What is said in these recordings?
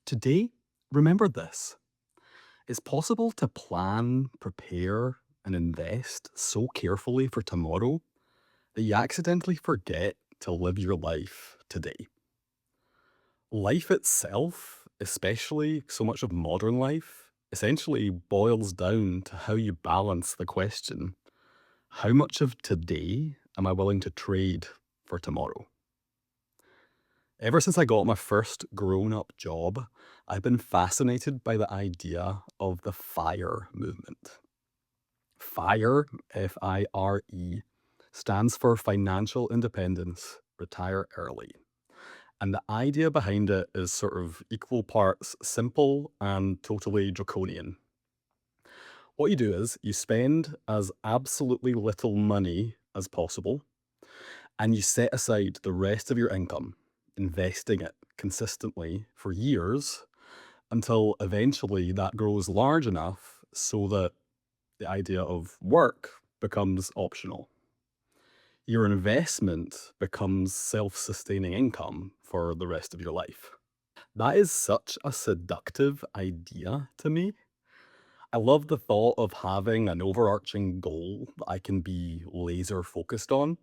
Today, remember this. It's possible to plan, prepare, and invest so carefully for tomorrow that you accidentally forget to live your life today. Life itself, especially so much of modern life, essentially boils down to how you balance the question, how much of today am I willing to trade for tomorrow? Ever since I got my first grown up job, I've been fascinated by the idea of the FIRE movement. FIRE, FIRE, stands for Financial Independence, Retire Early. And the idea behind it is sort of equal parts simple and totally draconian. What you do is you spend as absolutely little money as possible and you set aside the rest of your income, investing it consistently for years until eventually that grows large enough so that the idea of work becomes optional. Your investment becomes self sustaining income for the rest of your life. That is such a seductive idea to me. I love the thought of having an overarching goal that I can be laser focused on.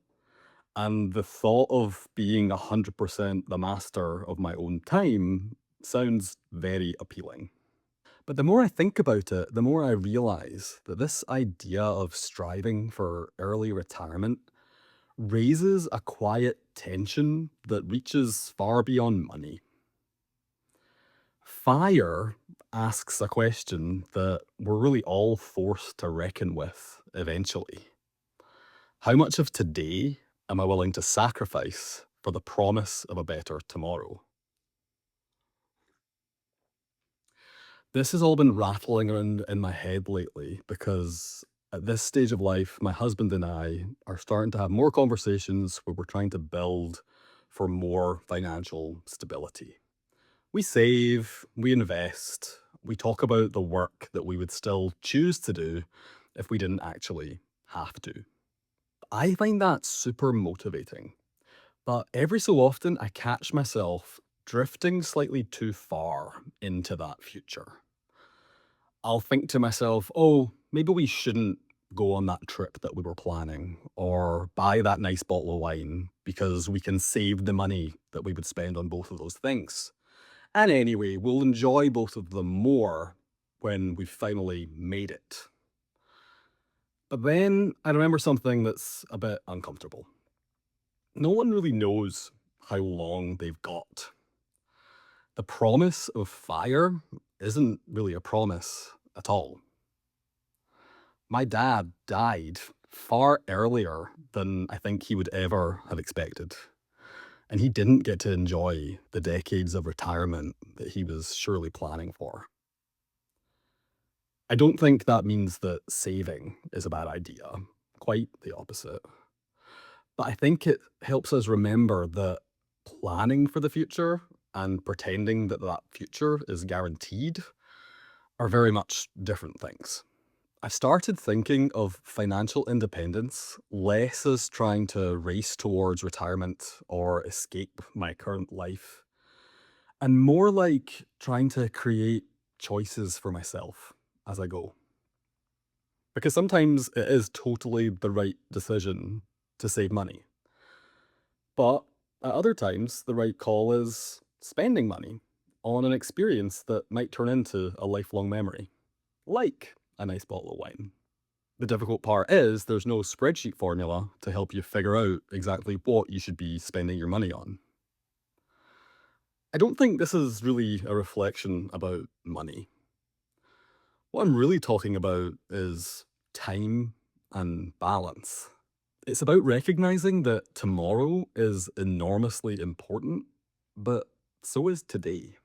And the thought of being 100% the master of my own time sounds very appealing. But the more I think about it, the more I realize that this idea of striving for early retirement raises a quiet tension that reaches far beyond money. Fire asks a question that we're really all forced to reckon with eventually. How much of today am I willing to sacrifice for the promise of a better tomorrow? This has all been rattling around in my head lately because at this stage of life, my husband and I are starting to have more conversations where we're trying to build for more financial stability. We save, we invest, we talk about the work that we would still choose to do if we didn't actually have to. I find that super motivating. But every so often, I catch myself drifting slightly too far into that future. I'll think to myself, oh, maybe we shouldn't go on that trip that we were planning or buy that nice bottle of wine because we can save the money that we would spend on both of those things. And anyway, we'll enjoy both of them more when we've finally made it. But then I remember something that's a bit uncomfortable. No one really knows how long they've got. The promise of fire isn't really a promise at all. My dad died far earlier than I think he would ever have expected. And he didn't get to enjoy the decades of retirement that he was surely planning for. I don't think that means that saving is a bad idea. Quite the opposite. But I think it helps us remember that planning for the future and pretending that that future is guaranteed are very much different things. I've started thinking of financial independence less as trying to race towards retirement or escape my current life, and more like trying to create choices for myself as I go. Because sometimes it is totally the right decision to save money. But at other times, the right call is spending money on an experience that might turn into a lifelong memory, like a nice bottle of wine. The difficult part is there's no spreadsheet formula to help you figure out exactly what you should be spending your money on. I don't think this is really a reflection about money. What I'm really talking about is time and balance. It's about recognizing that tomorrow is enormously important, but so is today.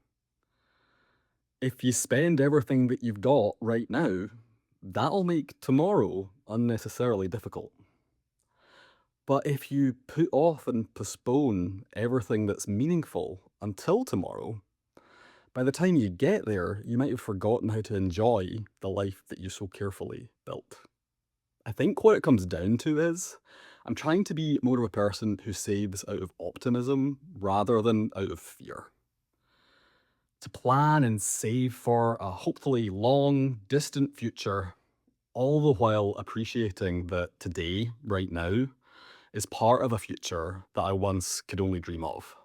If you spend everything that you've got right now, that'll make tomorrow unnecessarily difficult. But if you put off and postpone everything that's meaningful until tomorrow, by the time you get there, you might have forgotten how to enjoy the life that you so carefully built. I think what it comes down to is I'm trying to be more of a person who saves out of optimism rather than out of fear. To plan and save for a hopefully long, distant future, all the while appreciating that today, right now, is part of a future that I once could only dream of.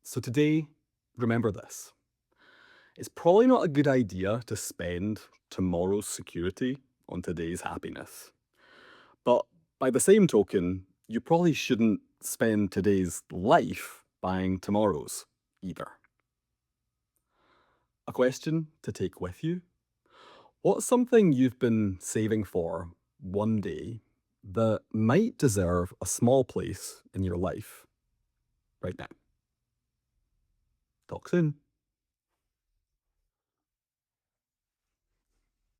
So today, remember this. It's probably not a good idea to spend tomorrow's security on today's happiness. But by the same token, you probably shouldn't spend today's life buying tomorrow's either. A question to take with you. What's something you've been saving for one day that might deserve a small place in your life right now? Talk soon.